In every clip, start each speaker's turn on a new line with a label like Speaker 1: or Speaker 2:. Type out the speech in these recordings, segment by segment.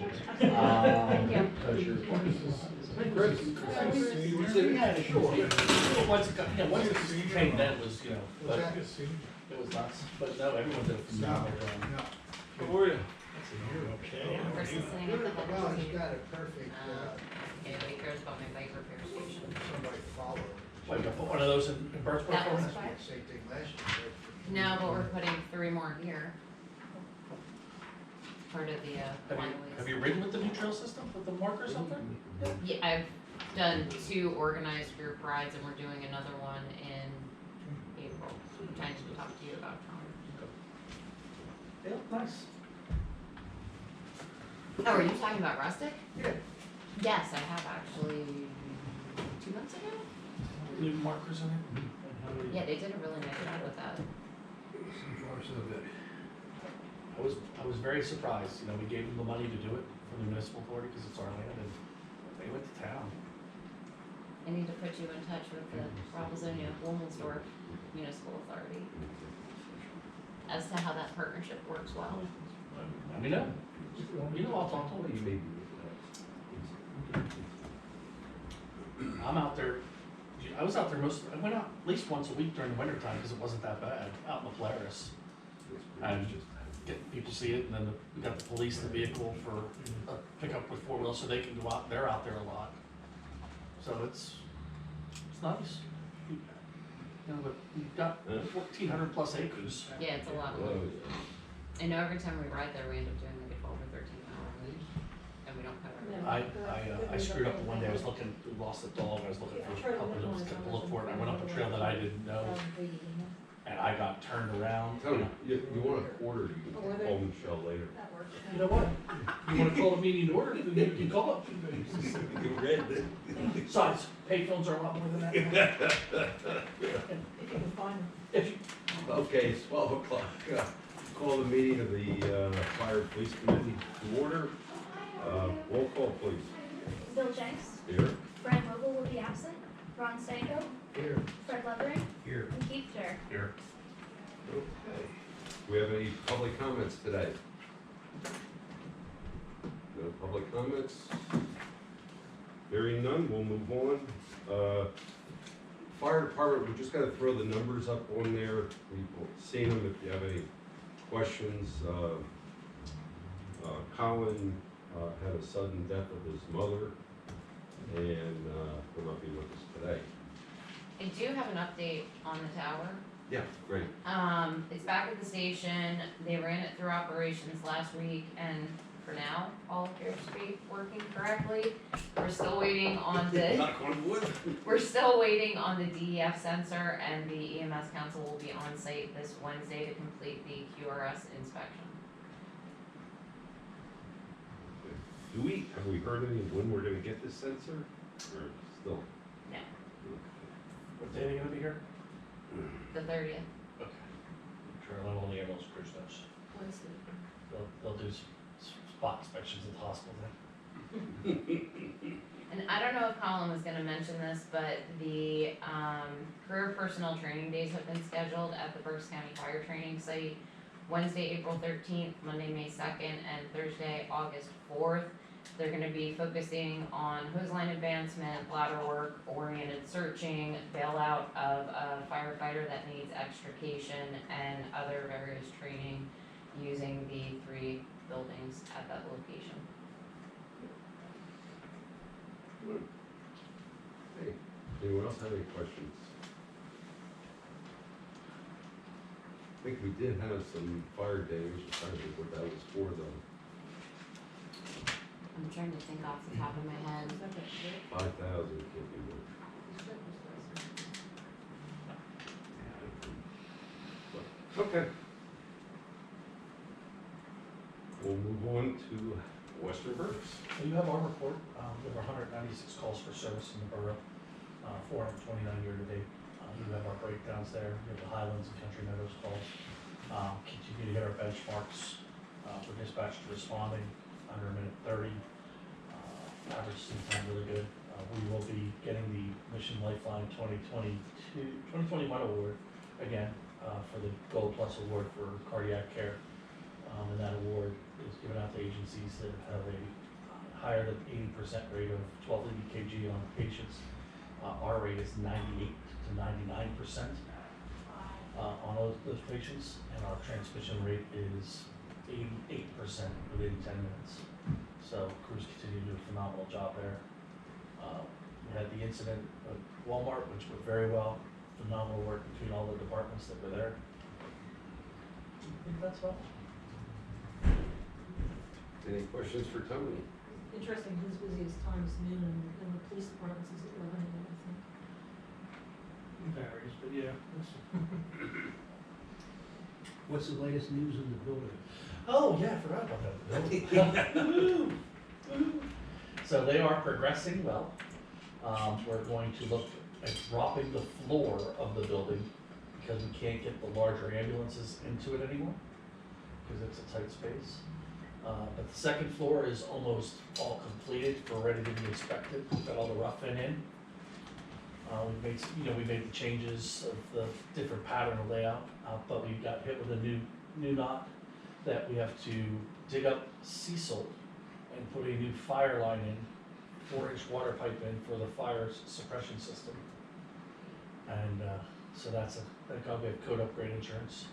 Speaker 1: Thank you.
Speaker 2: Yeah, sure. Once it came, then it was, but
Speaker 3: What's that?
Speaker 2: it was nuts. But no, everyone did a phenomenal job.
Speaker 3: No.
Speaker 2: How are you?
Speaker 3: Okay.
Speaker 1: We're still sitting at the head
Speaker 3: Well,
Speaker 1: of the
Speaker 3: he's got a perfect,
Speaker 1: yeah, he cares about my bike repair station.
Speaker 3: somebody to follow.
Speaker 2: Wait, you put one of those in Birchburg
Speaker 1: That
Speaker 2: for
Speaker 1: was
Speaker 2: me?
Speaker 1: fine.
Speaker 3: Same thing last year.
Speaker 1: No, but we're putting 3 more here. Part of the,
Speaker 2: Have you ridden with the new trail system, with the markers up there?
Speaker 1: Yeah, I've done 2 organized group rides and we're doing another one in April, which I need to talk to you about, Tom.
Speaker 2: They look nice.
Speaker 1: Oh, are you talking about Rustic?
Speaker 2: Yeah.
Speaker 1: Yes, I have actually 2 months ago.
Speaker 2: New markers in it?
Speaker 1: Yeah, they did a really nice job with that.
Speaker 3: So far, so good.
Speaker 2: I was very surprised, we gave them the money to do it from the municipal authority because it's our land and they went to town.
Speaker 1: I need to put you in touch with the Robinsonia Woolmansdorf Municipal Authority as to how that partnership works well.
Speaker 2: Let me know. I'll talk to them. I'm out there, I was out there I went out at least once a week during the winter time because it wasn't that bad, out in the Polaris. And get people see it, and then we got the police, the vehicle for a pickup with 4 wheels so they can go out, they're out there a lot. So it's nice. But we've got 1,400 plus acres.
Speaker 1: Yeah, it's a lot of work. I know every time we ride there, we end up doing like a 12 or 13 hour week, and we don't cover it.
Speaker 2: I screwed up the one day, I was looking, we lost a dog, I was looking for a couple to look for it, and I went up a trail that I didn't know, and I got turned around.
Speaker 4: Tony, you want a quarter, you can call Michelle later.
Speaker 2: You know what? You wanna call the meeting to order, then you can call it.
Speaker 4: You read it.
Speaker 2: Besides, payphones are a lot more than that. If you,
Speaker 4: Okay, it's 12 o'clock. Call the meeting of the Fire Police Committee to order. Roll call, please.
Speaker 5: Bill Jenks,
Speaker 4: Here.
Speaker 5: Brian Vogel will be absent, Ron Stanko,
Speaker 3: Here.
Speaker 5: Fred Levering,
Speaker 4: Here.
Speaker 5: and Keith Jarrett.
Speaker 2: here,
Speaker 4: Okay. Do we have any public comments today? No public comments? Hearing none, we'll move on. Fire department, we just gotta throw the numbers up on there. We've seen them if you have any questions. Colin had a sudden death of his mother and will not be with us today.
Speaker 1: I do have an update on the tower.
Speaker 4: Yeah, great.
Speaker 1: It's back at the station, they ran it through operations last week, and for now, all appears to be working correctly. We're still waiting on the,
Speaker 4: Knock on wood.
Speaker 1: we're still waiting on the DEF sensor, and the EMS council will be on site this Wednesday to complete the QRS inspection.
Speaker 4: Have we heard any of when we're gonna get this sensor, or still?
Speaker 1: No,
Speaker 2: what day are they gonna be here?
Speaker 1: the 30th.
Speaker 2: Okay. Sure, I'll only ambulance crews knows. They'll do spot inspections at the hospital then.
Speaker 1: And I don't know if Colin was gonna mention this, but the, career personnel training days have been scheduled at the Berks County Fire Training Site, Wednesday, April 13th, Monday, May 2nd, and Thursday, August 4th. They're gonna be focusing on hose line advancement, ladder work, oriented searching, bailout of a firefighter that needs extrication, and other various training using the 3 buildings at that location.
Speaker 4: Hey, anyone else have any questions? I think we did have some fire damage, I'm trying to think what that was for though.
Speaker 1: I'm trying to think off the top of my head.
Speaker 4: 5,000 can't be much. Okay. We'll move on to Western Berks.
Speaker 2: So you have our report, we have 196 calls for service in the borough, 429 year to date. You have our breakdowns there, you have the Highlands and Country Meadows calls. Continue to hit our benchmarks for dispatch to responding under a minute 30. Average seems to be really good. We will be getting the Mission Lifeline 2021 award again for the Gold Plus Award for cardiac care. And that award is given out to agencies that have a higher than 80% rate of 12 kg on patients. Our rate is 98 to 99% on those patients, and our transmission rate is 88% within 10 minutes. So crews continue to do a phenomenal job there. We had the incident at Walmart, which went very well. Phenomenal work between all the departments that were there. I think that's all.
Speaker 4: Any questions for Tony?
Speaker 6: Interesting, his busiest time is noon and the police department's is 11 AM, I think.
Speaker 7: It varies, but yeah. What's the latest news in the building?
Speaker 2: Oh, yeah, I forgot about that. Woo-hoo. Woo-hoo. So they are progressing well. We're going to look at dropping the floor of the building because we can't get the larger ambulances into it anymore because it's a tight space. But the second floor is almost all completed. We're ready to be inspected. We've got all the rough in. We made the changes of the different pattern of layout, but we got hit with a new knot that we have to dig up Cecil and put a new fire line in, 4-inch water pipe in for the fire suppression system. And so that we have code upgrade insurance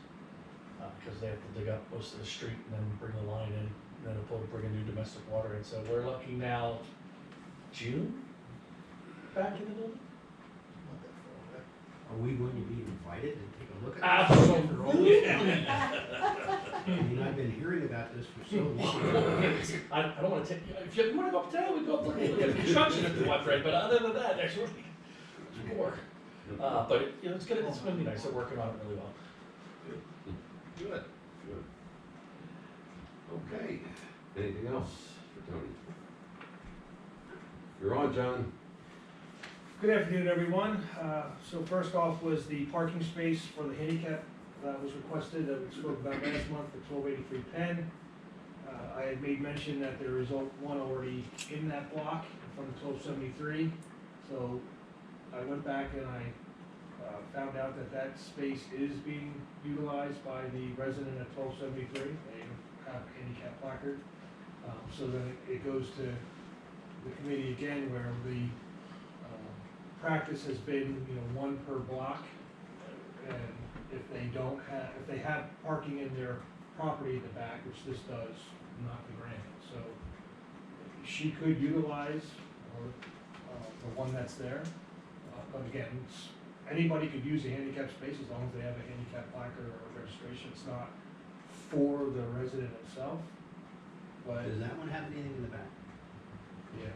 Speaker 2: because they have to dig up most of the street and then bring the line in, and then they'll bring a new domestic water in. So we're looking now June back in the building.
Speaker 3: Not that far away.
Speaker 7: Are we going to be invited to take a look at this?
Speaker 2: Absolutely.
Speaker 7: I mean, I've been hearing about this for so long.
Speaker 2: I don't want to take, if you want to go up town, we go up look at the construction if you want, Fred, but other than that, actually, more. But it's gonna be nice, they're working on it really well.
Speaker 4: Good, good. Okay, anything else for Tony? You're on, John.
Speaker 8: Good afternoon, everyone. So first off was the parking space for the handicap that was requested that we spoke about last month for 1283 Penn. I had made mention that there is one already in that block from 1273. So I went back and I found out that space is being utilized by the resident at 1273. They have a handicap placard. So then it goes to the committee again where the practice has been, one per block, and if they have parking in their property at the back, which this does, not the grant, so she could utilize the one that's there, but again, anybody could use a handicap space as long as they have a handicap placard or registration. It's not for the resident itself, but
Speaker 7: Does that one have anything in the back?
Speaker 8: yeah,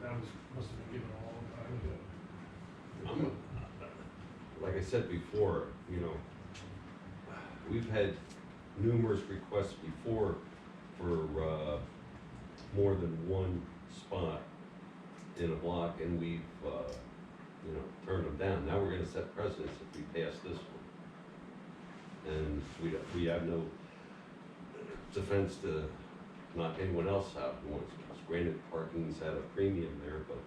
Speaker 8: that must have been given a long time ago.
Speaker 4: Like I said before, we've had numerous requests before for more than one spot in a block, and we've turned them down. Now we're gonna set precedents if we pass this one. And we have no defense to knock anyone else out who wants. Granted, parking's at a premium there, but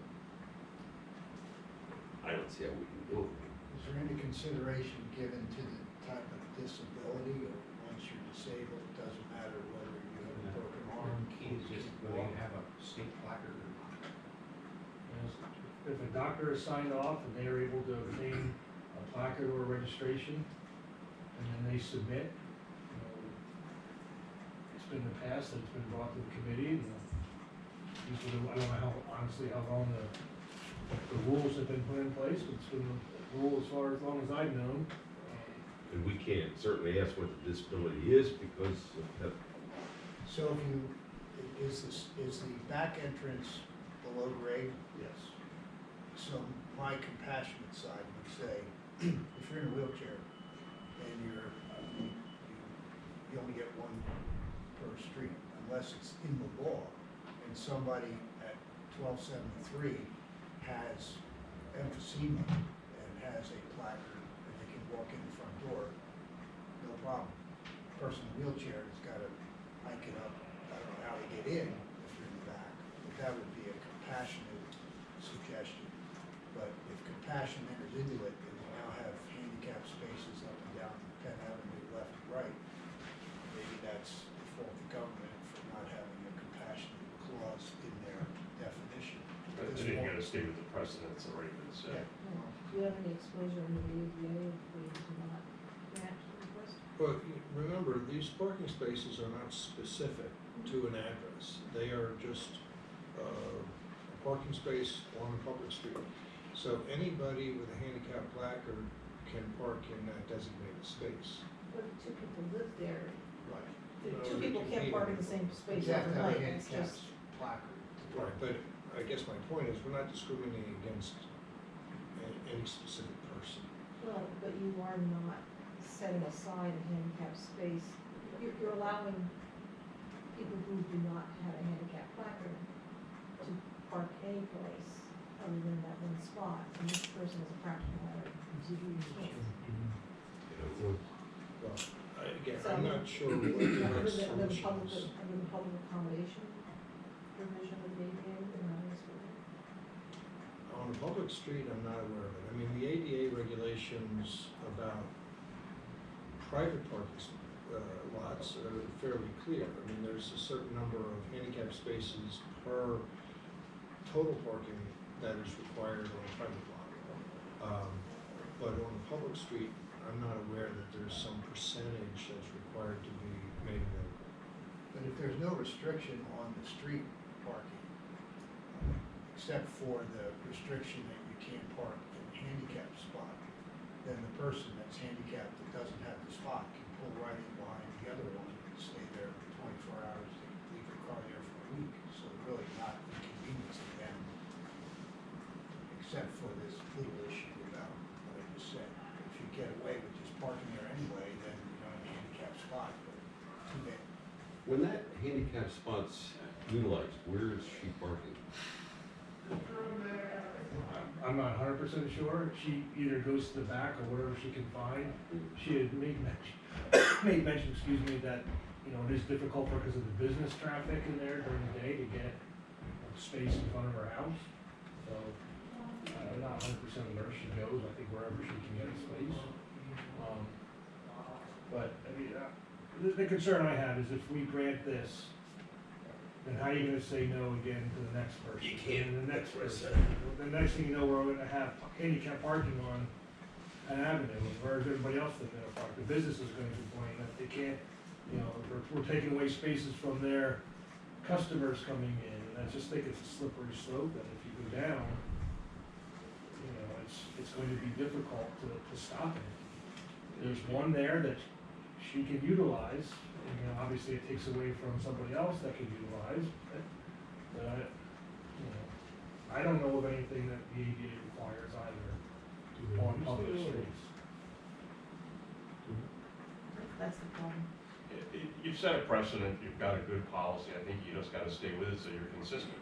Speaker 4: I don't see how we can do it.
Speaker 3: Is there any consideration given to the type of disability, or once you're disabled, it doesn't matter whether you have a broken arm?
Speaker 7: Is just whether you have a state placard or not.
Speaker 8: If a doctor is signed off and they are able to obtain a placard or a registration, and then they submit, it's been in the past that it's been brought to the committee, and I don't know honestly how long the rules have been put in place, but it's been the rule as long as I've known.
Speaker 4: And we can't certainly ask what the disability is because of
Speaker 3: So is the back entrance below grade?
Speaker 8: Yes.
Speaker 3: So my compassionate side would say, if you're in a wheelchair and you only get one per street, unless it's in the law, and somebody at 1273 has emphysema and has a placard and they can walk in the front door, no problem. Person in a wheelchair has got to hike it up. I don't know how they get in if you're in the back, but that would be a compassionate suggestion. But if compassion enters into it, and we now have handicap spaces up and down Penn Avenue, left and right, maybe that's
Speaker 9: stay with the precedent that's already been set.
Speaker 6: Do you have any exposure in the ADA if we do not grant the request?
Speaker 10: Well, remember, these parking spaces are not specific to an address. They are just a parking space on a public street. So anybody with a handicap placard can park in that designated space.
Speaker 6: But if two people live there,
Speaker 3: Right.
Speaker 6: if
Speaker 10: No,
Speaker 6: two
Speaker 10: they
Speaker 6: people
Speaker 10: can
Speaker 6: can't
Speaker 10: be-
Speaker 6: park in the same space
Speaker 3: You have to have a
Speaker 6: overnight, it's
Speaker 3: handicap
Speaker 6: just,
Speaker 3: placard.
Speaker 10: Right, but I guess my point is, we're not discriminating against any specific person.
Speaker 6: well, but you are not setting aside a handicap space. You're allowing people who do not have a handicap placard to park any place other than that one spot, and this person is a practical matter, can't.
Speaker 4: You know,
Speaker 10: Well, again,
Speaker 6: So-
Speaker 10: I'm not sure what the
Speaker 6: Under
Speaker 10: right
Speaker 6: the
Speaker 10: solution
Speaker 6: public,
Speaker 10: is.
Speaker 6: under the public accommodation provision of the ADA, they're not excluded.
Speaker 10: On a public street, I'm not aware of it. I mean, the ADA regulations about private parking lots are fairly clear. I mean, there's a certain number of handicap spaces per total parking that is required on a private lot. But on a public street, I'm not aware that there's some percentage that's required to be made available.
Speaker 3: But if there's no restriction on the street parking, except for the restriction that you can't park in a handicap spot, then the person that's handicapped that doesn't have the spot can pull right in behind the other one and stay there for 24 hours, they can leave their car there for a week, so really not inconveniencing them, except for this little issue about what I just said. If you get away with just parking there anyway, then you don't have a handicap spot, but too bad.
Speaker 4: when that handicap spot's utilized, where is she parking?
Speaker 8: I'm not 100% sure. She either goes to the back or wherever she can find. She had made mention, excuse me, that, you know, it is difficult because of the business traffic in there during the day to get space in front of her house. So, I'm not 100% where she goes. I think wherever she can get a space. But, I mean, the concern I have is if we grant this, then how are you gonna say no again to the next person?
Speaker 9: You can't.
Speaker 8: And the next person. The next thing you know, we're gonna have handicap parking on an avenue, where's everybody else that's gonna park? The business is gonna complain that they can't, you know, we're taking away spaces from their customers coming in, and I just think it's a slippery slope, and if you go down, you know, it's going to be difficult to stop it. There's one there that she can utilize, and, you know, obviously it takes away from somebody else that can utilize, but I, you know, I don't know of anything that the ADA requires either on public streets.
Speaker 6: That's the problem.
Speaker 9: You've set a precedent, you've got a good policy, I think you just gotta stay with it so you're consistent.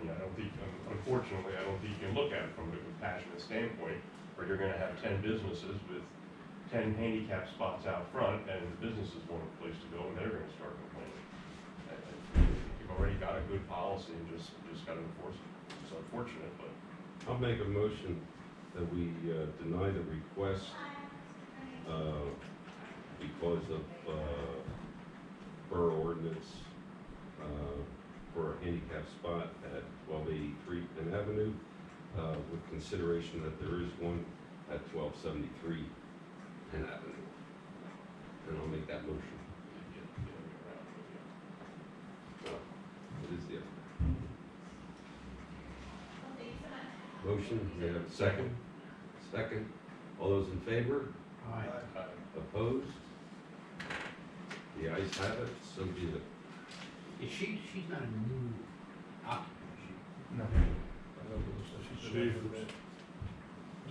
Speaker 9: And I don't think, unfortunately, I don't think you can look at it from a compassionate standpoint, where you're gonna have 10 businesses with 10 handicap spots out front, and the businesses want a place to go, and they're gonna start complaining. I think you've already got a good policy, and just gotta enforce it. It's unfortunate, but
Speaker 4: I'll make a motion that we deny the request because of borough ordinance for a handicap spot at 1283 Penn Avenue, with consideration that there is one at 1273 Penn Avenue. And I'll make that motion. What is the other? Motion, we have a second? Second. All those in favor?
Speaker 7: Aye.
Speaker 4: Opposed? The ayes have it, so be it.
Speaker 7: She's not a new occupant, is she?
Speaker 8: No.
Speaker 11: Schaefer's.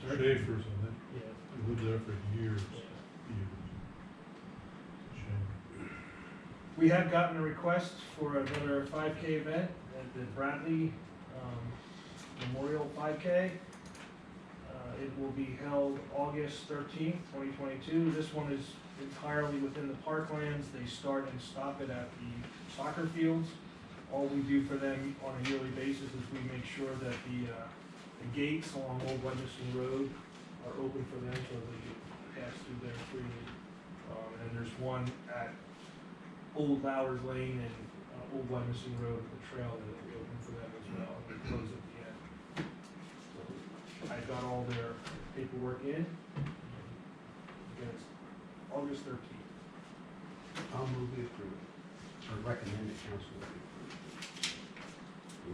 Speaker 8: Sorry?
Speaker 11: Schaefer's, I think,
Speaker 8: Yeah.
Speaker 11: lived there for years. Shame.
Speaker 8: We have gotten a request for another 5K event at the Bradley Memorial 5K. It will be held August 13th, 2022. This one is entirely within the parklands. They start and stop it at the soccer fields. All we do for them on a yearly basis is we make sure that the gates along Old Wedneston Road are open for them so they can pass through there freely. And then there's one at Old Lowers Lane and Old Wedneston Road, the trail that will be open for them as well, and we close at the end. I got all their paperwork in. Again, it's August 13th.
Speaker 7: I'll move the approval, or recommend the council that we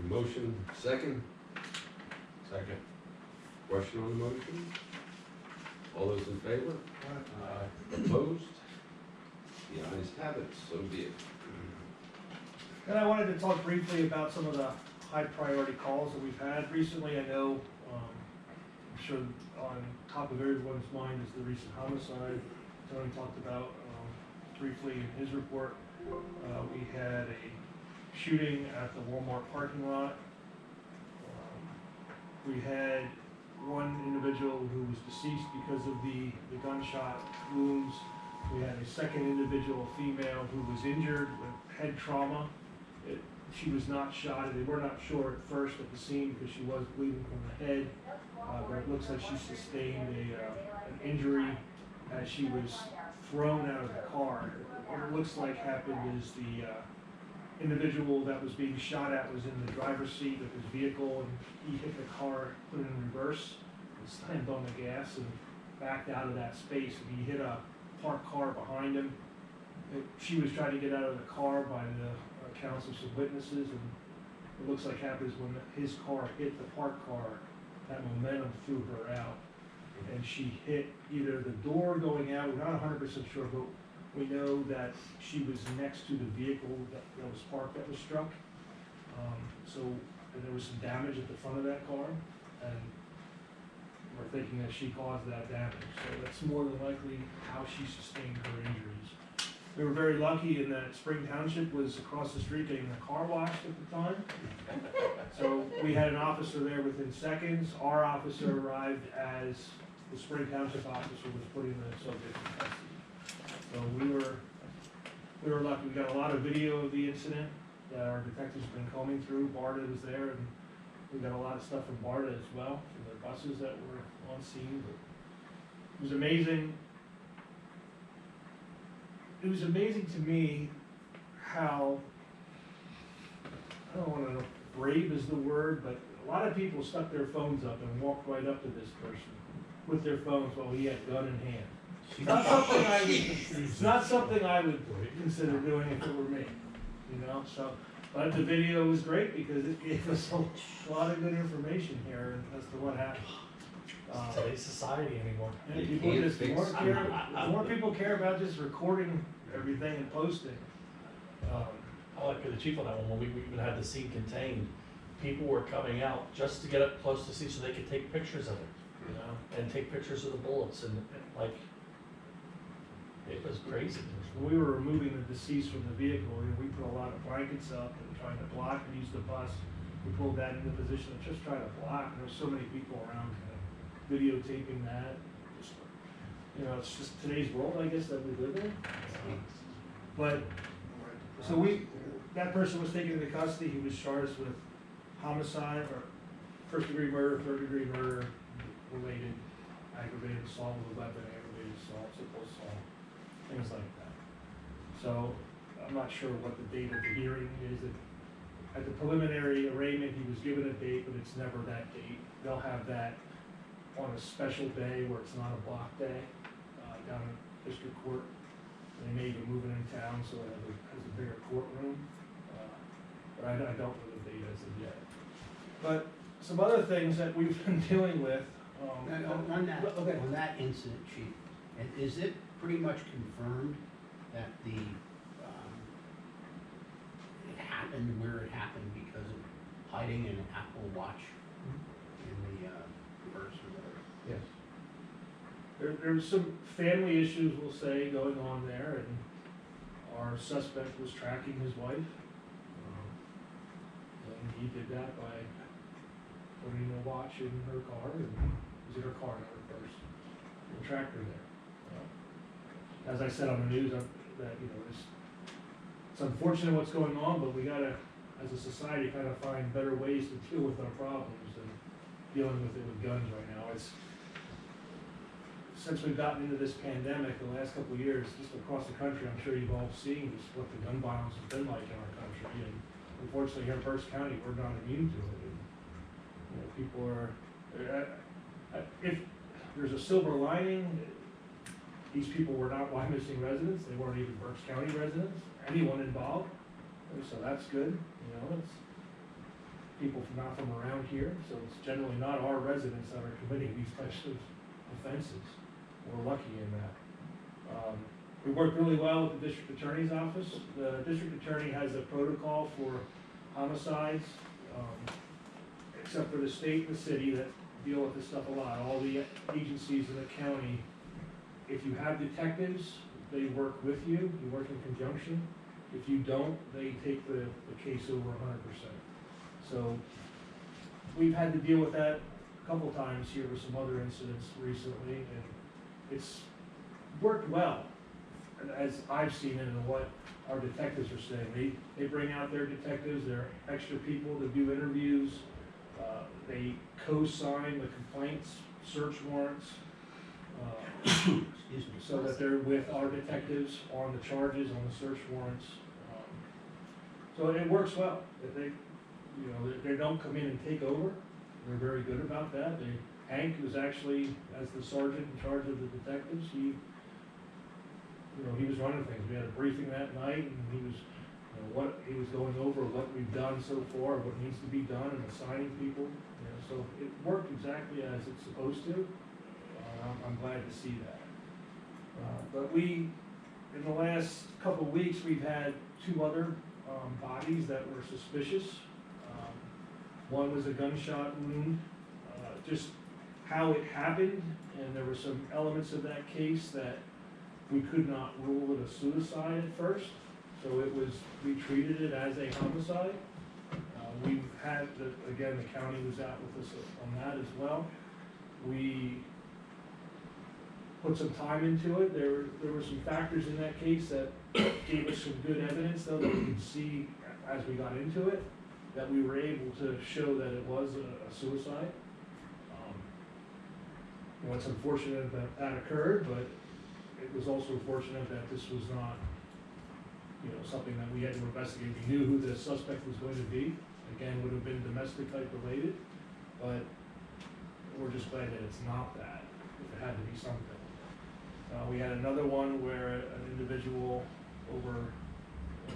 Speaker 7: approve.
Speaker 4: Motion, second,
Speaker 9: Second.
Speaker 4: question on the motion? All those in favor?
Speaker 10: Uh,
Speaker 4: Opposed? The ayes have it, so be it.
Speaker 8: And I wanted to talk briefly about some of the high priority calls that we've had recently. I know, I'm sure on top of everyone's mind is the recent homicide Tony talked about briefly in his report. We had a shooting at the Walmart parking lot. We had one individual who was deceased because of the gunshot wounds. We had a second individual, a female, who was injured with head trauma. She was not shot. They were not sure at first at the scene because she was bleeding from the head, but it looks like she sustained an injury as she was thrown out of the car. What it looks like happened is the individual that was being shot at was in the driver's seat of his vehicle, and he hit the car, put it in reverse, and slammed on the gas and backed out of that space, and he hit a parked car behind him. She was trying to get out of the car by the accounts of some witnesses, and it looks like happens when his car hit the parked car, that momentum threw her out, and she hit either the door going out, we're not 100% sure, but we know that she was next to the vehicle that was parked that was struck. And there was some damage at the front of that car, and we're thinking that she caused that damage. So that's more than likely how she sustained her injuries. We were very lucky in that Spring Township was across the street getting the car washed at the time. So we had an officer there within seconds. Our officer arrived as the Spring Township officer was putting the subject in custody. So we were lucky. We got a lot of video of the incident that our detectives have been combing through. BARDA was there, and we got a lot of stuff from BARDA as well, from their buses that were on scene. But it was amazing. It was amazing to me how, I don't want to know, brave is the word, but a lot of people stuck their phones up and walked right up to this person with their phones while he had gun in hand. It's not something I would consider doing if it were me, you know, so, but the video was great because it gave us a lot of good information here as to what happened.
Speaker 2: Today's society anymore.
Speaker 8: And
Speaker 4: You
Speaker 8: people
Speaker 4: can't
Speaker 8: just,
Speaker 4: fix
Speaker 8: more people care about just recording everything and posting.
Speaker 2: I like the chief on that one, when we even had the scene contained, people were coming out just to get up close to see so they could take pictures of it, you know, and take pictures of the bullets and like, it was crazy.
Speaker 8: When we were removing the deceased from the vehicle, and we put a lot of blankets up and trying to block and use the bus. We pulled that into position to just try to block, and there were so many people around kind of videotaping that. Just, you know, it's just today's world, I guess, that we live in. But, so that person was taken into custody. He was charged with homicide or first degree murder, third degree murder, related, aggravated assault with a weapon, aggravated assault, simple assault, things like that. So I'm not sure what the date of the hearing is. At the preliminary arraignment, he was given a date, but it's never that date. They'll have that on a special day where it's not a block day, down in district court. They may even move it in town so it has a bigger courtroom. But I don't know the date as of yet. But some other things that we've been dealing with.
Speaker 7: On
Speaker 8: Okay.
Speaker 7: that incident, chief, is it pretty much confirmed that it happened where it happened because of hiding an Apple Watch in the purse or whatever?
Speaker 8: Yes. There's some family issues, we'll say, going on there, and our suspect was tracking his wife. And he did that by putting a watch in her car, and it was in her car, not her purse, and tracked her there. As I said on the news, that, you know, it's unfortunate what's going on, but we gotta, as a society, kind of find better ways to deal with our problems than dealing with it with guns right now. Since we've gotten into this pandemic, the last couple of years, just across the country, I'm sure you've all seen just what the gun violence has been like in our country, and unfortunately here in Berks County, we're not immune to it. And, you know, people are, If there's a silver lining, these people were not Wyomissing residents, they weren't even Berks County residents, anyone involved, and so that's good, it's people not from around here, so it's generally not our residents that are committing these types of offenses. We're lucky in that. We work really well with the district attorney's office. The district attorney has a protocol for homicides, except for the state and the city that deal with this stuff a lot. All the agencies in the county, if you have detectives, they work with you, you work in conjunction. If you don't, they take the case over 100%. So we've had to deal with that a couple times here with some other incidents recently, and it's worked well, as I've seen it and what our detectives are saying. They bring out their detectives, their extra people to do interviews, they co-sign the complaints, search warrants,
Speaker 7: Excuse me.
Speaker 8: so that they're with our detectives on the charges, on the search warrants. So it works well. That they don't come in and take over. They're very good about that. Hank was actually, as the sergeant in charge of the detectives, he was running things. We had a briefing that night, and he was going over what we've done so far, what needs to be done, and assigning people. So it worked exactly as it's supposed to. I'm glad to see that. But in the last couple of weeks, we've had 2 other bodies that were suspicious. One was a gunshot wound, just how it happened, and there were some elements of that case that we could not rule it a suicide at first, so we treated it as a homicide. We've had, again, the county was out with us on that as well. We put some time into it. There were some factors in that case that gave us some good evidence, though, that we could see as we got into it, that we were able to show that it was a suicide. It's unfortunate that that occurred, but it was also fortunate that this was not, something that we had to investigate. We knew who the suspect was going to be. Again, would have been domestic type related, but we're just glad that it's not that. If it had to be something. We had another one where an individual over in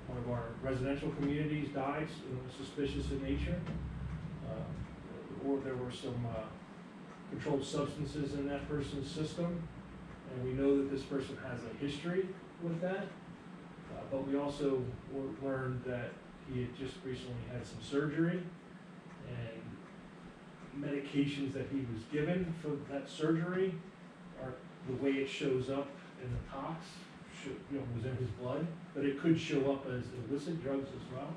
Speaker 8: one of our residential communities died, suspicious in nature. Or there were some controlled substances in that person's system, and we know that this person has a history with that. But we also learned that he had just recently had some surgery, and medications that he was given for that surgery are the way it shows up in the tox, was in his blood, but it could show up as illicit drugs as well.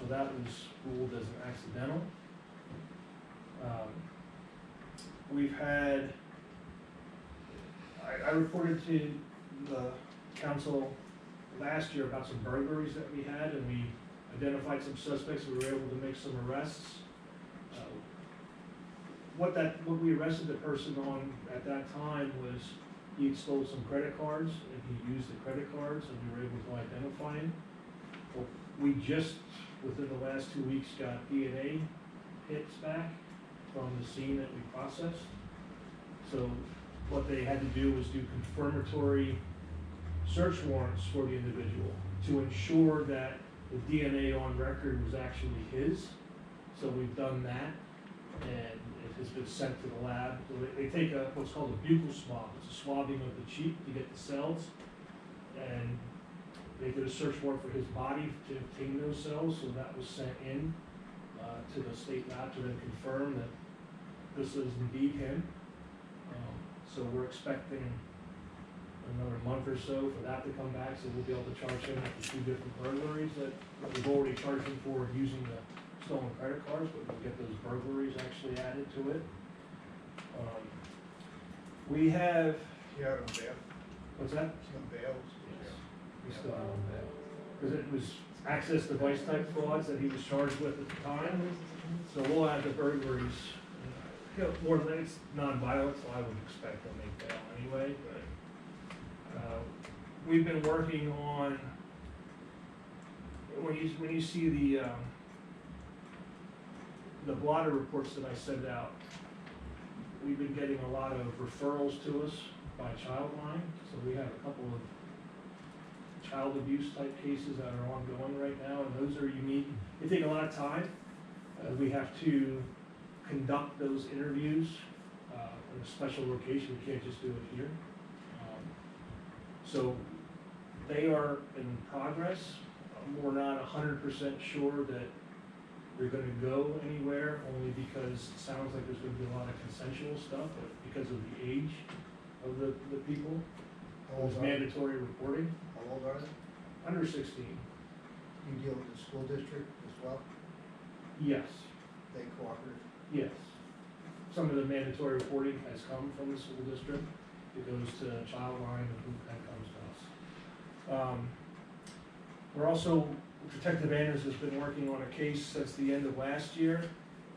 Speaker 8: So that was ruled as an accidental. We've had, I reported to the council last year about some burglaries that we had, and we identified some suspects. We were able to make some arrests. What we arrested the person on at that time was he had stole some credit cards, and he used the credit cards, and we were able to identify him. Well, we just, within the last 2 weeks, got DNA hits back from the scene that we processed. So what they had to do was do confirmatory search warrants for the individual to ensure that the DNA on record was actually his. So we've done that, and it has been sent to the lab. So they take what's called a buccal swab. It's a swabbing of the cheek to get the cells, and they did a search warrant for his body to obtain those cells. So that was sent in to the state lab to then confirm that this is indeed him. So we're expecting another month or so for that to come back, so we'll be able to charge him with the 2 different burglaries that we've already charged him for using the stolen credit cards, but we'll get those burglaries actually added to it. We have,
Speaker 3: Yeah, on bail.
Speaker 8: what's that?
Speaker 3: It's on bail.
Speaker 8: Yes. We still have on bail. Because it was access device type frauds that he was charged with at the time, so we'll add the burglaries. More than it's non-violent, so I would expect they'll make bail anyway, but we've been working on, when you see the blotter reports that I send out, we've been getting a lot of referrals to us by Childline, so we have a couple of child abuse type cases that are ongoing right now, and those are unique. They take a lot of time. We have to conduct those interviews in a special location. We can't just do it here. So they are in progress. We're not 100% sure that we're gonna go anywhere, only because it sounds like there's gonna be a lot of consensual stuff, but because of the age of the people.
Speaker 3: How old
Speaker 8: There's
Speaker 3: are they?
Speaker 8: mandatory reporting,
Speaker 3: How old are they?
Speaker 8: under 16,
Speaker 3: You deal with the school district as well?
Speaker 8: yes,
Speaker 3: They cooperative?
Speaker 8: yes. Some of the mandatory reporting has come from the school district, it goes to Childline, and that comes to us. We're also, Detective Anders has been working on a case since the end of last year.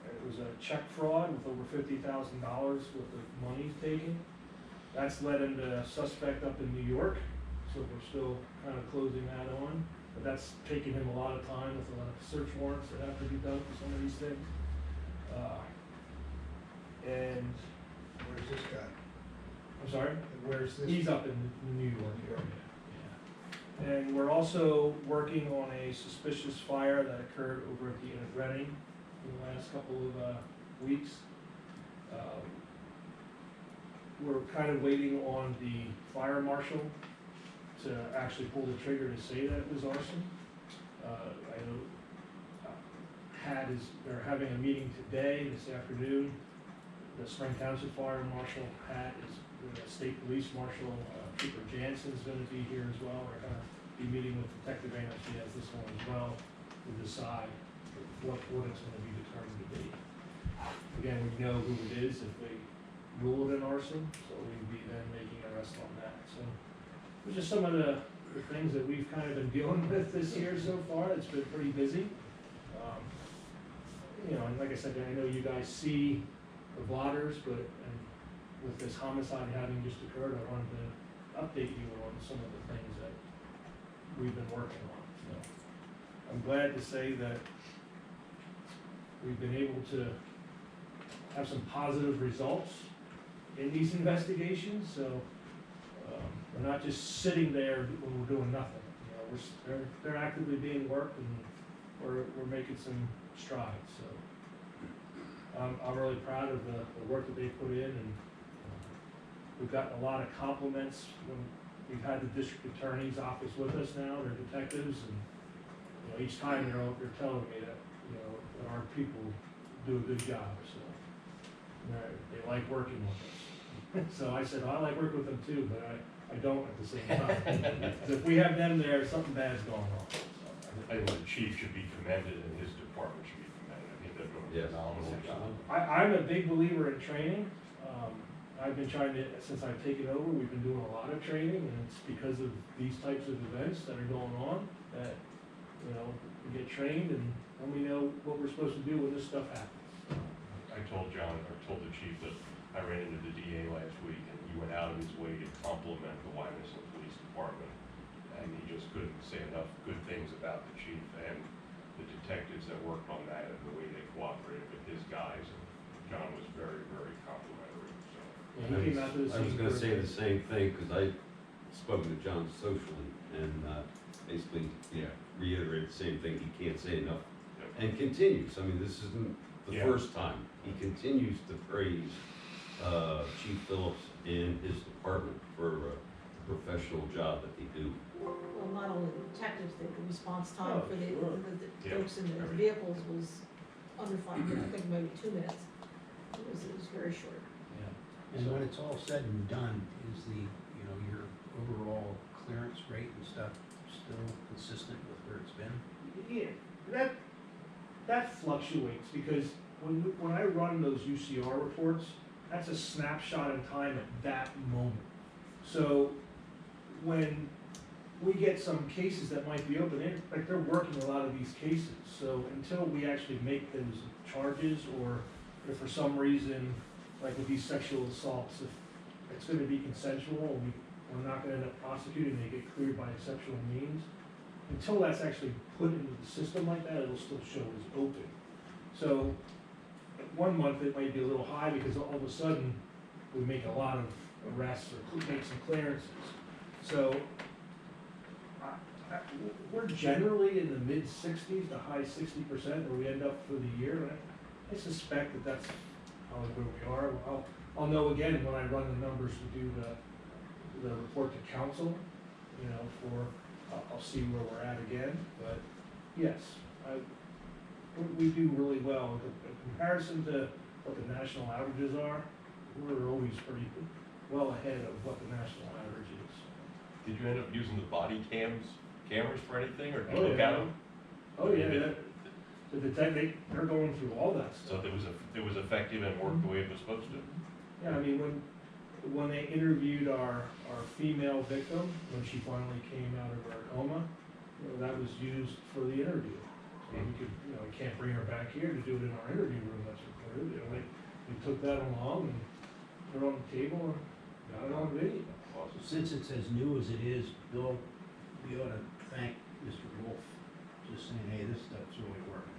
Speaker 8: It was a check fraud with over $50,000 worth of money taken. That's led him to a suspect up in New York, so we're still kind of closing that on. But that's taken him a lot of time with a lot of search warrants that have to be done for some of these things. And,
Speaker 3: Where's this guy?
Speaker 8: I'm sorry?
Speaker 3: And where's this?
Speaker 8: He's up in New York.
Speaker 3: New York.
Speaker 8: Yeah. And we're also working on a suspicious fire that occurred over at the Inn at Reading in the last couple of weeks. We're kind of waiting on the fire marshal to actually pull the trigger to say that it was arson. I know they're having a meeting today, this afternoon. The Spring Township Fire Marshal, Pat, is the State Police Marshal, Trooper Jansen's gonna be here as well. We're gonna be meeting with Detective Anders, he has this one as well, to decide what it's gonna be determined to be. Again, we know who it is if we rule it an arson, so we'd be then making an arrest on that. So, those are some of the things that we've kind of been dealing with this year so far. It's been pretty busy. You know, and like I said, I know you guys see the blotters, but and with this homicide having just occurred, I wanted to update you on some of the things that we've been working on. So I'm glad to say that we've been able to have some positive results in these investigations. So we're not just sitting there when we're doing nothing. You know, they're actively being worked, and we're making some strides. So I'm really proud of the work that they put in, and we've gotten a lot of compliments when we've had the district attorney's office with us now. They're detectives, and you know, each time they're telling me that that our people do a good job. So they like working with us. So I said, well, I like working with them too, but I don't at the same time. So if we have them there, something bad's going on. So,
Speaker 9: I think the chief should be commended and his department should be commended. I think they're doing a
Speaker 4: Yes.
Speaker 9: phenomenal job.
Speaker 8: I'm a big believer in training. I've been trying to, since I've taken over, we've been doing a lot of training, and it's because of these types of events that are going on that, we get trained and we know what we're supposed to do when this stuff happens.
Speaker 9: I told the chief that I ran into the DA last week and he went out of his way to compliment the Wyomissing Police Department. And he just couldn't say enough good things about the chief and the detectives that worked on that and the way they cooperated with his guys. And John was very, very complimentary, so.
Speaker 8: Yeah, he came out to the
Speaker 4: I was
Speaker 8: scene
Speaker 4: gonna
Speaker 8: for-
Speaker 4: say the same thing, cause I spoke to John socially, and, basically, reiterated the same thing, he can't say enough.
Speaker 9: Yeah.
Speaker 4: And continues, I mean, this isn't the
Speaker 9: Yeah.
Speaker 4: first time, he continues to praise, Chief Phillips and his department for the professional job that they do.
Speaker 6: Well, not only the detectives, the response time
Speaker 8: Oh,
Speaker 6: for the
Speaker 8: sure.
Speaker 9: Yeah,
Speaker 6: folks in the
Speaker 9: everything.
Speaker 6: vehicles was under 5 minutes, I think maybe 2 minutes. It was very short.
Speaker 7: And when it's all said and done, is your overall clearance rate and stuff still consistent with where it's been?
Speaker 8: Yeah, that fluctuates because when I run those UCR reports, that's a snapshot in time at that moment. So when we get some cases that might be open, they're working a lot of these cases. So until we actually make those charges, or if for some reason, like with these sexual assaults, if it's gonna be consensual and we're not gonna end up prosecuting, they get cleared by exceptional means, until that's actually put into the system like that, it'll still show as open. So one month it might be a little high because all of a sudden we make a lot of arrests or make some clearances. So we're generally in the mid-60s to high 60% where we end up for the year. And I suspect that that's probably where we are. I'll know again when I run the numbers to do the report to council, you know, I'll see where we're at again. But yes, we do really well. In comparison to what the national averages are, we're always pretty well ahead of what the national average is.
Speaker 9: Did you end up using the body cameras for anything, or did
Speaker 8: Oh,
Speaker 9: you look
Speaker 8: yeah.
Speaker 9: at them?
Speaker 8: Oh, yeah, the detective, they're going through all that
Speaker 9: So
Speaker 8: stuff.
Speaker 9: it was effective and worked the way it was supposed to?
Speaker 8: Yeah, I mean, when they interviewed our female victim, when she finally came out of her coma, you know, that was used for the interview. So we could, you know, we can't bring her back here to do it in our interview room, that's recorded, you know, we took that along and put it on the table and got it on video.
Speaker 7: Since it's as new as it is, Bill, we ought to thank Mr. Wolf, just saying, hey, this stuff's really working.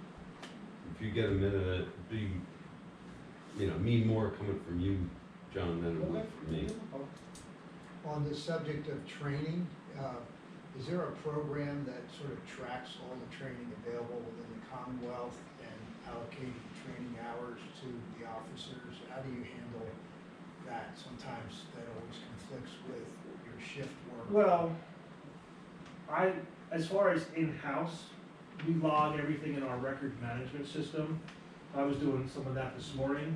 Speaker 4: If you get a minute, it'd be, you know, mean more coming from you, John, than it would from me.
Speaker 3: On the subject of training, is there a program that sort of tracks all the training available within the Commonwealth and allocating training hours to the officers? How do you handle that? Sometimes that always conflicts with your shift work.
Speaker 8: Well, as far as in-house, we log everything in our record management system. I was doing some of that this morning,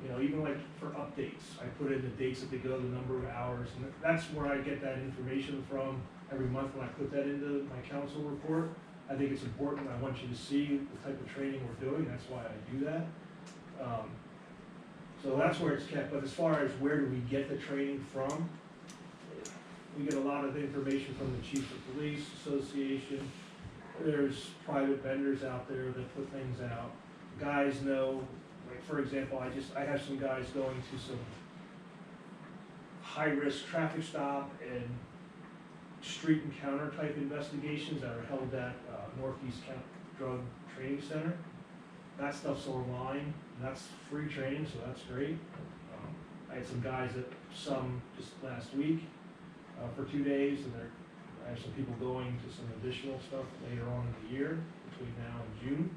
Speaker 8: you know, even like for updates, I put in the dates that they go, the number of hours, and that's where I get that information from every month when I put that into my council report. I think it's important, I want you to see the type of training we're doing, that's why I do that. So that's where it's kept, but as far as where do we get the training from, we get a lot of information from the Chiefs of Police Association. There's private vendors out there that put things out. Guys know, like for example, I have some guys going to some high-risk traffic stop and street encounter type investigations that are held at Northeast County Drug Training Center. That stuff's online, and that's free training, so that's great. I had some guys some just last week for 2 days, and I have some people going to some additional stuff later on in the year, between now and June.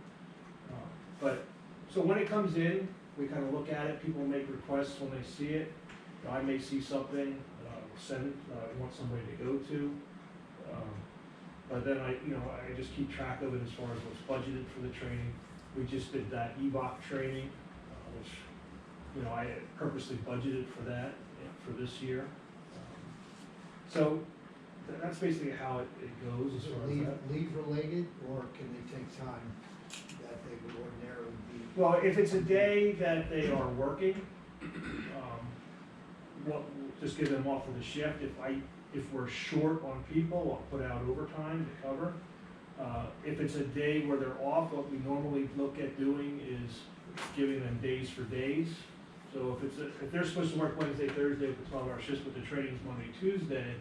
Speaker 8: So when it comes in, we kind of look at it, people make requests when they see it. You know, I may see something that I will send, I want somebody to go to. But then I just keep track of it as far as what's budgeted for the training. We just did that EVOC training, which, you know, I purposely budgeted for that for this year. So that's basically how it goes as
Speaker 3: Is
Speaker 8: far as
Speaker 3: it
Speaker 8: that.
Speaker 3: leave related, or can they take time that they would ordinarily be?
Speaker 8: Well, if it's a day that they are working, just give them off of the shift. If we're short on people, I'll put out overtime to cover. If it's a day where they're off, what we normally look at doing is giving them days for days. So if they're supposed to work Wednesday, Thursday with the 12-hour shifts, but the training's Monday, Tuesday,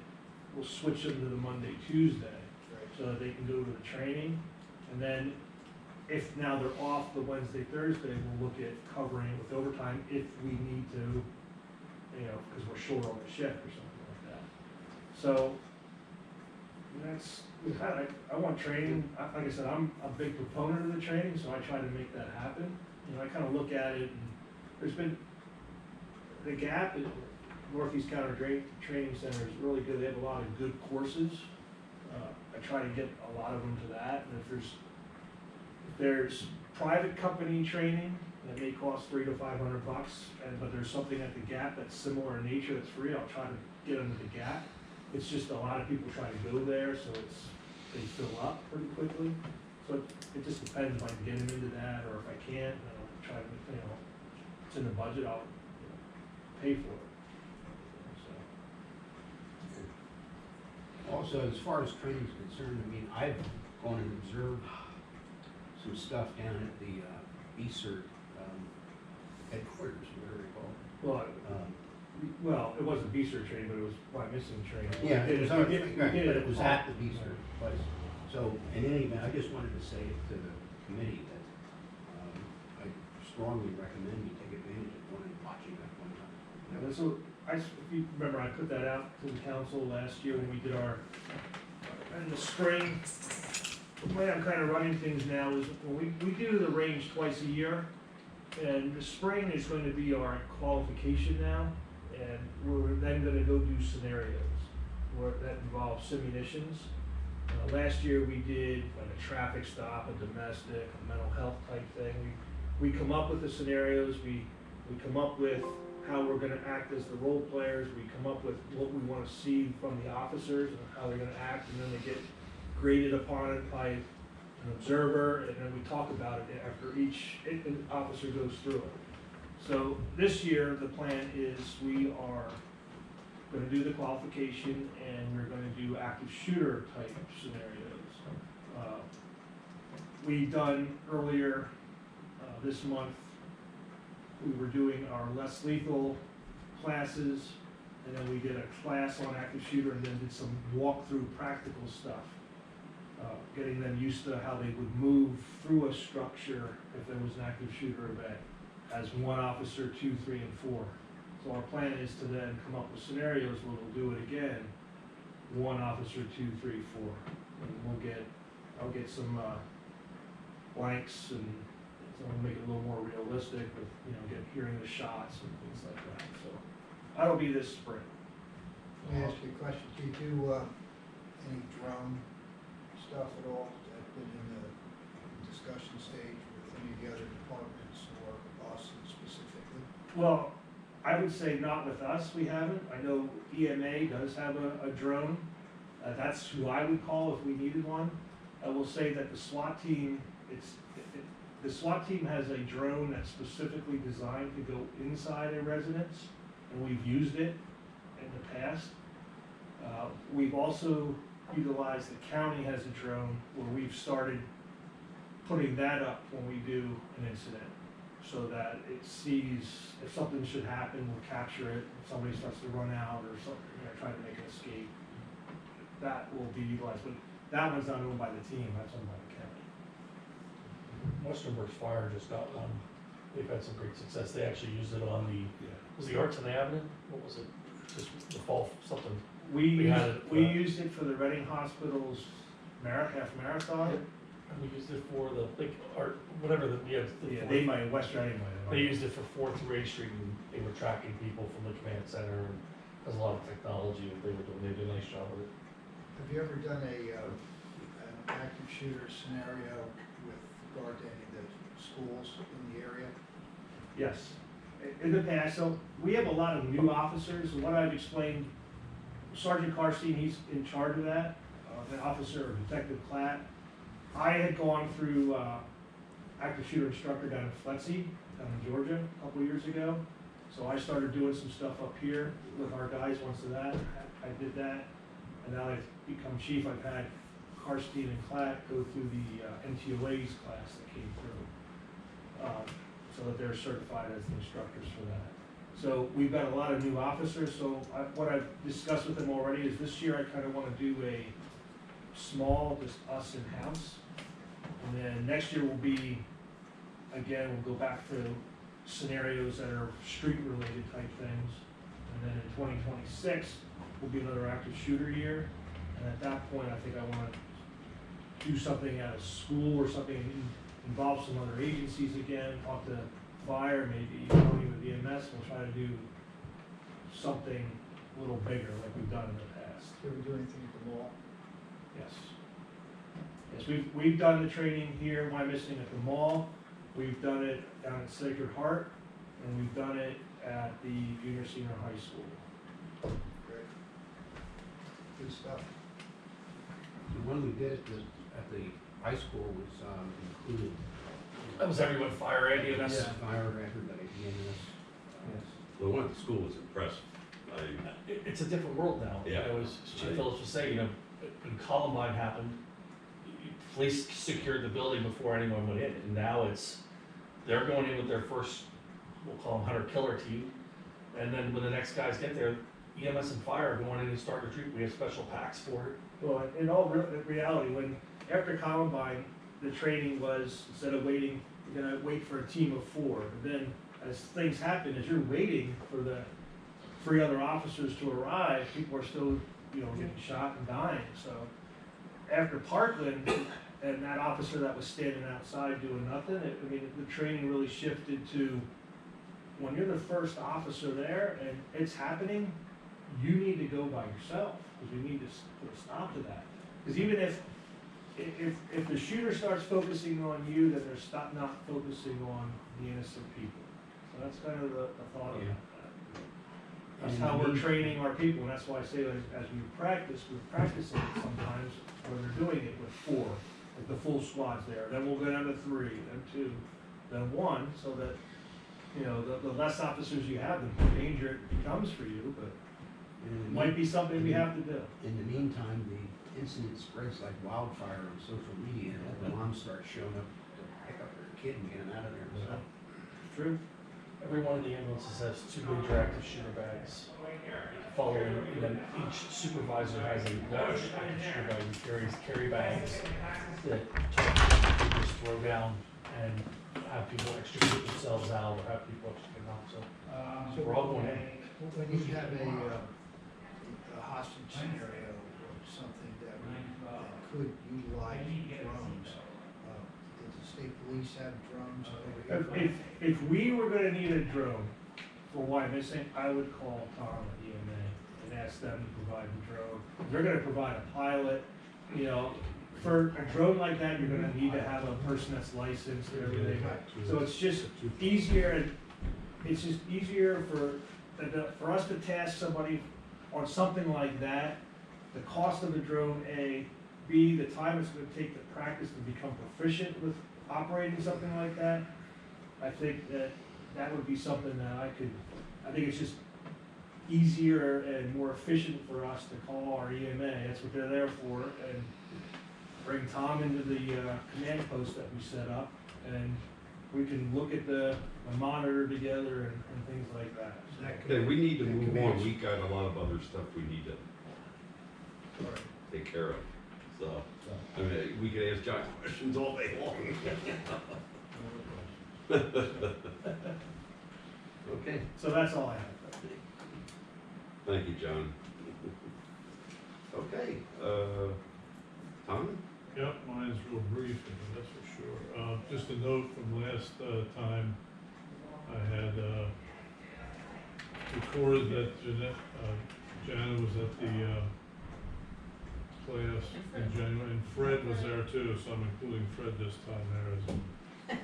Speaker 8: we'll switch them to the Monday, Tuesday, so that they can go to the training. And then if now they're off the Wednesday, Thursday, we'll look at covering it with overtime if we need to, you know, because we're short on the shift or something like that. So I want training. Like I said, I'm a big proponent of the training, so I try to make that happen. You know, I kind of look at it, and there's been the gap at Northeast County Training Center is really good. They have a lot of good courses. I try to get a lot of them to that. And if there's private company training that may cost $300 to $500, but there's something at the Gap that's similar in nature that's free, I'll try to get them to the Gap. It's just a lot of people try to go there, so they fill up pretty quickly. So it just depends if I can get them into that, or if I can't, then I'll try to, you know, it's in the budget, I'll pay for it. So.
Speaker 7: Also, as far as training is concerned, I mean, I've gone and observed some stuff down at the BCERT headquarters, whatever they call it.
Speaker 8: Well, it wasn't BCERT training, but it was missing training.
Speaker 7: Yeah, it was,
Speaker 8: We did it.
Speaker 7: but it was at the BCERT place. So, in any event, I just wanted to say to the committee that I strongly recommend you take advantage of one and watching that one time.
Speaker 8: Yeah, so if you remember, I put that out to the council last year when we did our, in the spring. The way I'm kind of running things now is when we do the range twice a year, and the spring is going to be our qualification now, and we're then gonna go do scenarios where that involves simunitions. Last year we did like a traffic stop, a domestic, a mental health type thing. We come up with the scenarios, we come up with how we're gonna act as the role players, we come up with what we wanna see from the officers and how they're gonna act, and then they get graded upon it by an observer, and then we talk about it after each officer goes through it. So this year, the plan is we are gonna do the qualification, and we're gonna do active shooter type scenarios. We done earlier this month, we were doing our less lethal classes, and then we did a class on active shooter, and then did some walkthrough practical stuff. Getting them used to how they would move through a structure if there was an active shooter event, as one officer, 2, 3, and 4. So our plan is to then come up with scenarios where we'll do it again, one officer, 2, 3, 4. And I'll get some blanks, and so we'll make it a little more realistic with, hearing the shots and things like that. So that'll be this spring.
Speaker 3: Let me ask you a question, do you do any drone stuff at all? That's been in the discussion stage with any of the other departments or Boston specifically?
Speaker 8: Well, I would say not with us, we haven't. I know EMA does have a drone. That's who I would call if we needed one. I will say that the SWAT team, the SWAT team has a drone that's specifically designed to go inside a residence, and we've used it in the past. We've also utilized, the county has a drone where we've started putting that up when we do an incident, so that it sees if something should happen, we'll capture it. If somebody starts to run out or something, trying to make an escape, that will be utilized. But that one's not owned by the team, that's owned by the county.
Speaker 2: Westernburg Fire just got one. They've had some great success. They actually used it on was the Arts on the Avenue? What was it? Just the fall, something.
Speaker 8: We
Speaker 2: had it,
Speaker 8: used it for the Reading Hospital's half marathon.
Speaker 2: And we used it for the big art, whatever
Speaker 8: They might, West Reading might have.
Speaker 2: They used it for 4th through 8th Street, and they were tracking people from the command center, and there's a lot of technology that they were doing. They did a nice job with it.
Speaker 3: Have you ever done an active shooter scenario with regard to any of the schools in the area?
Speaker 8: Yes, in the past, so we have a lot of new officers, and what I've explained, Sergeant Carstein, he's in charge of that, the officer, Detective Klatt. I had gone through active shooter instructor down in Fletsy, down in Georgia, a couple years ago. So I started doing some stuff up here with our guys once of that, I did that. And now I've become chief, I've had Carstein and Klatt go through the NTOA's class that came through. So that they're certified as the instructors for that. So we've got a lot of new officers, so what I've discussed with them already is this year I kind of want to do a small, just us in-house. And then next year will be, again, we'll go back to scenarios that are street-related type things. And then in 2026 will be another active shooter year. And at that point, I think I want to do something at a school or something, involve some other agencies again, talk to fire, maybe county with EMS. We'll try to do something a little bigger like we've done in the past.
Speaker 3: Do you ever do anything at the mall?
Speaker 8: Yes. Yes, we've done the training here, Wyomissing at the mall. We've done it down at Sacred Heart, and we've done it at the junior senior high school.
Speaker 3: Great. Good stuff.
Speaker 7: The one we did at the high school was included.
Speaker 2: That was everyone, fire and EMS.
Speaker 7: Yeah, fire, everybody, EMS.
Speaker 8: Yes.
Speaker 4: The one at the school was impressive.
Speaker 2: It's a different world now.
Speaker 4: Yeah.
Speaker 2: As Chief Phillips was saying, when Columbine happened, police secured the building before anyone went in, and now they're going in with their first, we'll call them hunter-killer team, and then when the next guys get there, EMS and fire are going in and start retreat. We have special packs for it.
Speaker 8: Well, in all reality, after Columbine, the training was, instead of waiting, you're gonna wait for a team of 4. And then as things happen, as you're waiting for the 3 other officers to arrive, people are still, getting shot and dying. So after Parkland, and that officer that was standing outside doing nothing, the training really shifted to, when you're the first officer there and it's happening, you need to go by yourself, because we need to put a stop to that. Because even if the shooter starts focusing on you, then they're not focusing on the innocent people. So that's kind of the thought of
Speaker 7: Yeah.
Speaker 8: that. That's how we're training our people, and that's why I say as we practice, we're practicing it sometimes when they're doing it with 4, like the full squad's there. Then we'll go down to 3, then 2, then 1, so that, the less officers you have, the more danger it becomes for you, but it might be something we have to do.
Speaker 7: In the meantime, the incident spreads like wildfire on social media, and all the moms start showing up to pick up their kid and get them out of there, so.
Speaker 8: True?
Speaker 2: Every one of the ambulances has 2 major active shooter bags. Following, and then each supervisor has a large active shooter bag and carries carry bags that people just throw down and have people extricate themselves out or have people extricate out. So we're all going in.
Speaker 3: When you have a hostage scenario or something that could utilize drones, does the state police have drones over here?
Speaker 8: If we were gonna need a drone for Wyomissing, I would call Tom at EMA and ask them to provide the drone. They're gonna provide a pilot, for a drone like that, you're gonna need to have a person that's licensed and everything. So it's just easier, for us to task somebody on something like that, the cost of the drone, A, B, the time it's gonna take to practice to become proficient with operating something like that. I think that would be something that I think it's just easier and more efficient for us to call our EMA, that's what they're there for, and bring Tom into the command post that we set up, and we can look at the monitor together and things like that.
Speaker 4: Okay, we need to move on, we got a lot of other stuff we need to take care of, so, we could ask John questions all day long. Okay,
Speaker 8: So that's all I have.
Speaker 4: thank you, John. Okay, Tom?
Speaker 11: Yep, mine's real brief, that's for sure. Just a note from last time, I had recorded that Janet was at the class in January, and Fred was there too, so I'm including Fred this time there as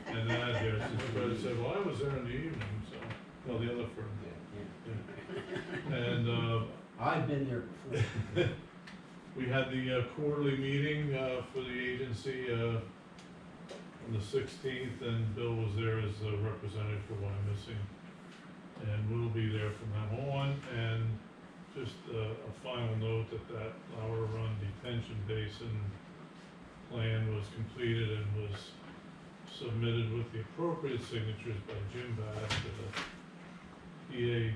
Speaker 11: an ad there, since Fred said, well, I was there in the evening, so, well, the other Fred. Yeah. And
Speaker 7: I've been there before.
Speaker 11: we had the quarterly meeting for the agency on the 16th, and Bill was there as a representative for Wyomissing. And we'll be there from now on. And just a final note that hour-run detention basin plan was completed and was submitted with the appropriate signatures by Jim Bass to the PA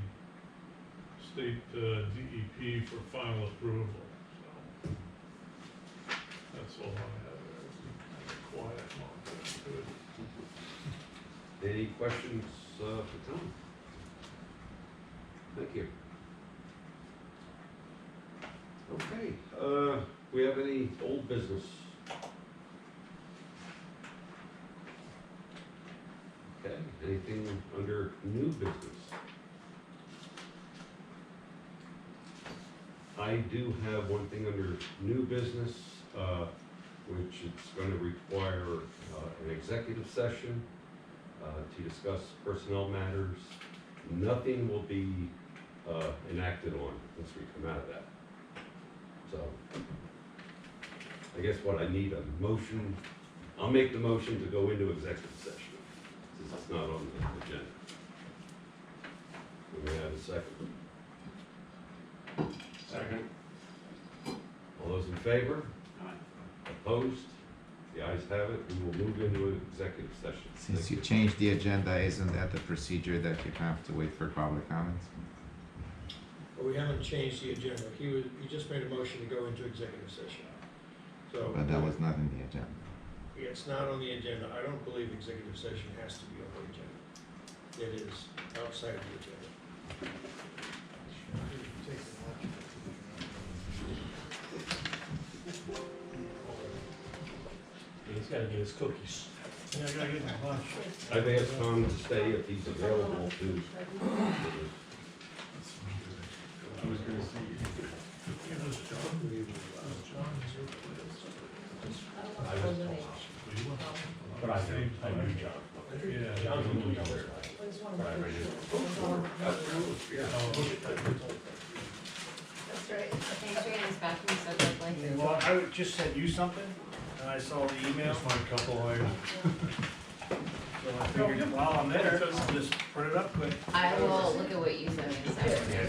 Speaker 11: State DEP for final approval. So that's all I have there. Quiet moment. Good.
Speaker 4: Any questions for Tom? Thank you. Okay, we have any old business? Okay, anything under new business? I do have one thing under new business, which it's going to require an executive session to discuss personnel matters. Nothing will be enacted on once we come out of that. So, I guess what I need a motion, I'll make the motion to go into executive session, since it's not on the agenda. Do we have a second?
Speaker 9: Second.
Speaker 4: All those in favor? Opposed? The ayes have it, we will move into an executive session.
Speaker 12: Since you changed the agenda, isn't that the procedure that you have to wait for public comments?
Speaker 10: But we haven't changed the agenda. He just made a motion to go into executive session. So.
Speaker 12: But that was not in the agenda.
Speaker 10: It's not on the agenda. I don't believe executive session has to be on the agenda. It is outside of the agenda.
Speaker 3: Take the lunch.
Speaker 2: He's gotta get his cookies.
Speaker 11: Yeah, I gotta get my lunch.
Speaker 4: I've asked Tom to stay if he's available to.
Speaker 9: I was gonna see. But I knew John.
Speaker 11: Yeah.
Speaker 9: John's a little younger.
Speaker 6: I just wanna
Speaker 9: But I
Speaker 6: make
Speaker 9: raised
Speaker 6: sure.
Speaker 1: That's right. Thanks for getting this back to me so quickly.
Speaker 8: Well, I would just sent you something, and I saw the email,
Speaker 11: Just my couple items.
Speaker 8: so I figured while I'm there, I'll just print it up quick.
Speaker 1: I will look at what you sent me this afternoon.